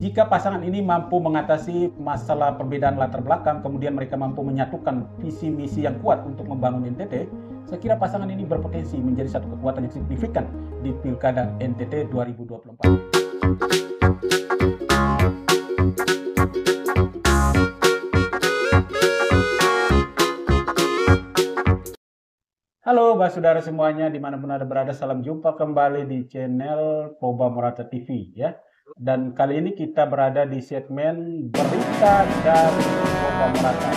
Jika pasangan ini mampu mengatasi masalah perbedaan latar belakang, kemudian mereka mampu menyatukan visi misi yang kuat untuk membangun NTT, saya kira pasangan ini berpotensi menjadi satu kekuatan yang signifikan di Pilkada NTT 2024. Halo saudara semuanya, dimanapun Anda berada, salam jumpa kembali di channel Proba Morata TV ya. Dan kali ini kita berada di segmen berita dari Proba Morata.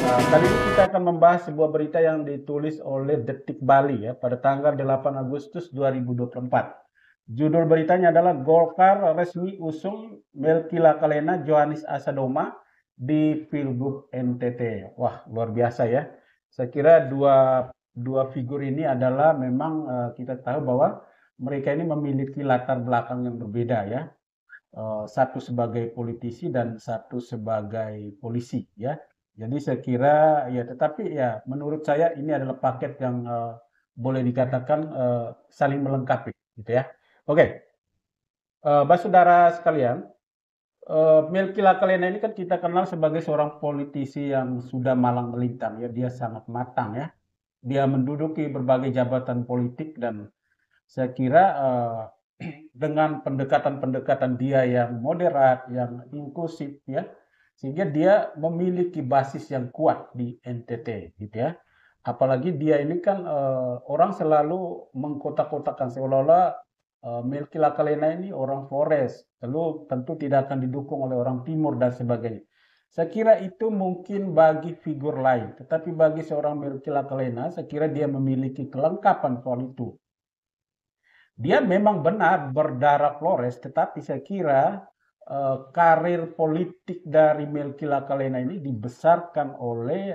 Kali ini kita akan membahas sebuah berita yang ditulis oleh Detik Bali ya pada tanggal 8 Agustus 2024. Judul beritanya adalah Golkar resmi usung Melki Lakalena Johanis Asadoma di Pilgub NTT. Wah, luar biasa ya. Saya kira dua figur ini adalah memang kita tahu bahwa mereka ini memiliki latar belakang yang berbeda ya. Satu sebagai politisi dan satu sebagai polisi ya. Jadi saya kira ya, tetapi ya menurut saya ini adalah paket yang boleh dikatakan saling melengkapi gitu ya. Oke, saudara sekalian, Melki Lakalena ini kan kita kenal sebagai seorang politisi yang sudah malang melintang ya, dia sangat matang ya. Dia menduduki berbagai jabatan politik dan saya kira dengan pendekatan-pendekatan dia yang moderat, yang inklusif ya, sehingga dia memiliki basis yang kuat di NTT gitu ya. Apalagi dia ini kan orang selalu mengkotak-kotakan seolah-olah Melki Lakalena ini orang Flores, lalu tentu tidak akan didukung oleh orang Timur dan sebagainya. Saya kira itu mungkin bagi figur lain, tetapi bagi seorang Melki Lakalena, saya kira dia memiliki kelengkapan soal itu. Dia memang benar berdarah Flores, tetapi saya kira karir politik dari Melki Lakalena ini dibesarkan oleh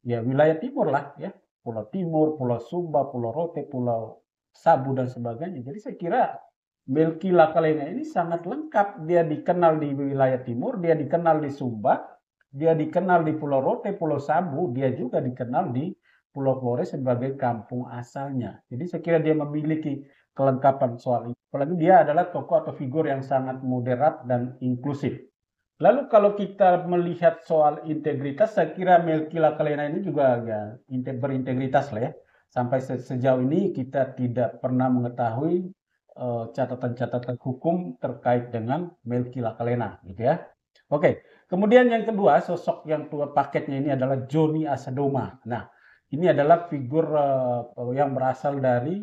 ya wilayah timur lah ya, Pulau Timur, Pulau Sumba, Pulau Rote, Pulau Sabu dan sebagainya. Jadi saya kira Melki Lakalena ini sangat lengkap. Dia dikenal di wilayah timur, dia dikenal di Sumba, dia dikenal di Pulau Rote, Pulau Sabu, dia juga dikenal di Pulau Flores sebagai kampung asalnya. Jadi saya kira dia memiliki kelengkapan soal itu. Apalagi dia adalah tokoh atau figur yang sangat moderat dan inklusif. Lalu kalau kita melihat soal integritas, saya kira Melki Lakalena ini juga ya berintegritas lah ya. Sampai sejauh ini kita tidak pernah mengetahui catatan-catatan hukum terkait dengan Melki Lakalena gitu ya. Oke, kemudian yang kedua, sosok yang tua paketnya ini adalah Joni Asadoma. Nah, ini adalah figur yang berasal dari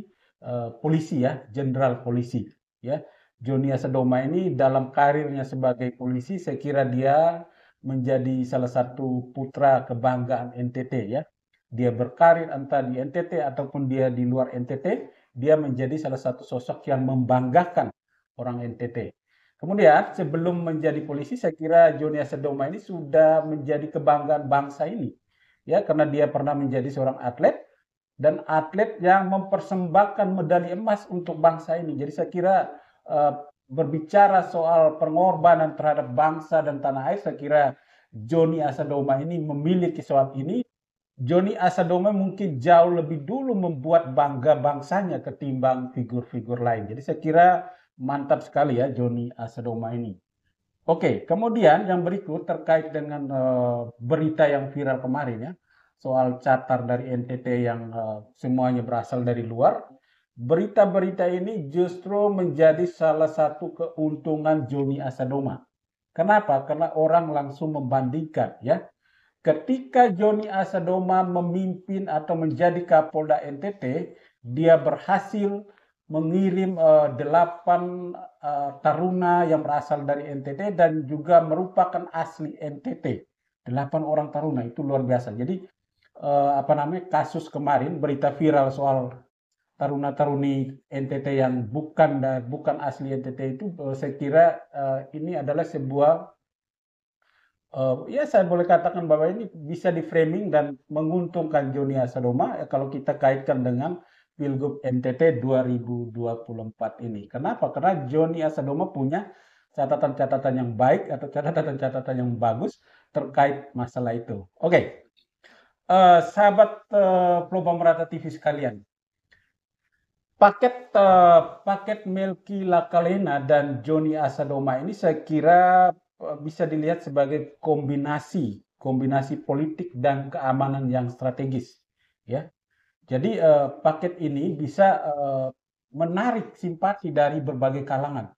polisi ya, jenderal polisi ya. Joni Asadoma ini dalam karirnya sebagai polisi, saya kira dia menjadi salah satu putra kebanggaan NTT ya. Dia berkarir entah di NTT ataupun dia di luar NTT, dia menjadi salah satu sosok yang membanggakan orang NTT. Kemudian sebelum menjadi polisi, saya kira Joni Asadoma ini sudah menjadi kebanggaan bangsa ini. Ya, karena dia pernah menjadi seorang atlet dan atlet yang mempersembahkan medali emas untuk bangsa ini. Jadi saya kira berbicara soal pengorbanan terhadap bangsa dan tanah air, saya kira Joni Asadoma ini memiliki soal ini. Joni Asadoma mungkin jauh lebih dulu membuat bangga bangsanya ketimbang figur-figur lain. Jadi saya kira mantap sekali ya Joni Asadoma ini. Oke, kemudian yang berikut terkait dengan berita yang viral kemarin ya, soal catar dari NTT yang semuanya berasal dari luar. Berita-berita ini justru menjadi salah satu keuntungan Joni Asadoma. Kenapa? Karena orang langsung membandingkan ya. Ketika Joni Asadoma memimpin atau menjadi Kapolda NTT, dia berhasil mengirim 8 taruna yang berasal dari NTT dan juga merupakan asli NTT. 8 orang taruna itu luar biasa. Jadi kasus kemarin berita viral soal taruna-taruni NTT yang bukan asli NTT itu saya kira ini adalah sebuah ya saya boleh katakan bahwa ini bisa di-framing dan menguntungkan Joni Asadoma ya, kalau kita kaitkan dengan Pilgub NTT 2024 ini. Kenapa? Karena Joni Asadoma punya catatan-catatan yang baik atau catatan-catatan yang bagus terkait masalah itu. Oke, sahabat Proba Morata TV sekalian, Paket Melki Lakalena dan Joni Asadoma ini saya kira bisa dilihat sebagai kombinasi politik dan keamanan yang strategis, ya. Jadi paket ini bisa menarik simpati dari berbagai kalangan.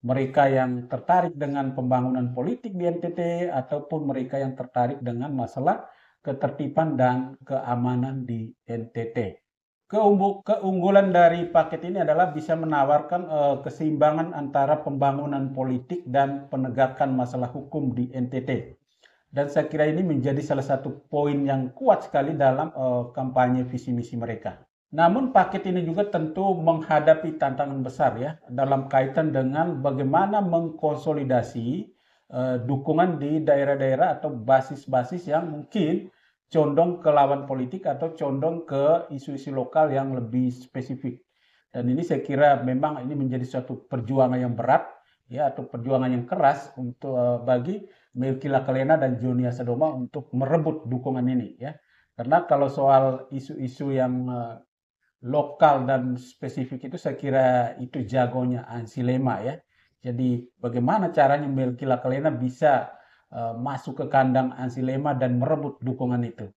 Mereka yang tertarik dengan pembangunan politik di NTT ataupun mereka yang tertarik dengan masalah ketertiban dan keamanan di NTT. Keunggulan dari paket ini adalah bisa menawarkan keseimbangan antara pembangunan politik dan penegakan masalah hukum di NTT. Dan saya kira ini menjadi salah satu poin yang kuat sekali dalam kampanye visi misi mereka. Namun paket ini juga tentu menghadapi tantangan besar ya dalam kaitan dengan bagaimana mengkonsolidasi dukungan di daerah-daerah atau basis-basis yang mungkin condong ke lawan politik atau condong ke isu-isu lokal yang lebih spesifik. Dan ini saya kira memang ini menjadi suatu perjuangan yang berat ya atau perjuangan yang keras untuk bagi Melki Lakalena dan Joni Asadoma untuk merebut dukungan ini ya. Karena kalau soal isu-isu yang lokal dan spesifik itu saya kira itu jagonya Ansi Lema ya. Jadi bagaimana caranya Melki Lakalena bisa masuk ke kandang Ansi Lema dan merebut dukungan itu.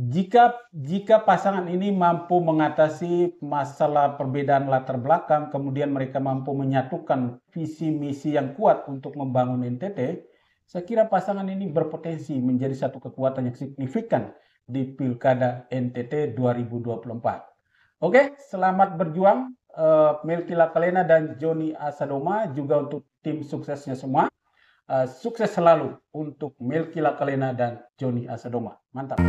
Jika pasangan ini mampu mengatasi masalah perbedaan latar belakang, kemudian mereka mampu menyatukan visi misi yang kuat untuk membangun NTT, saya kira pasangan ini berpotensi menjadi satu kekuatan yang signifikan di Pilkada NTT 2024. Oke, selamat berjuang Melki Lakalena dan Joni Asadoma, juga untuk tim suksesnya semua. Sukses selalu untuk Melki Lakalena dan Joni Asadoma. Mantap.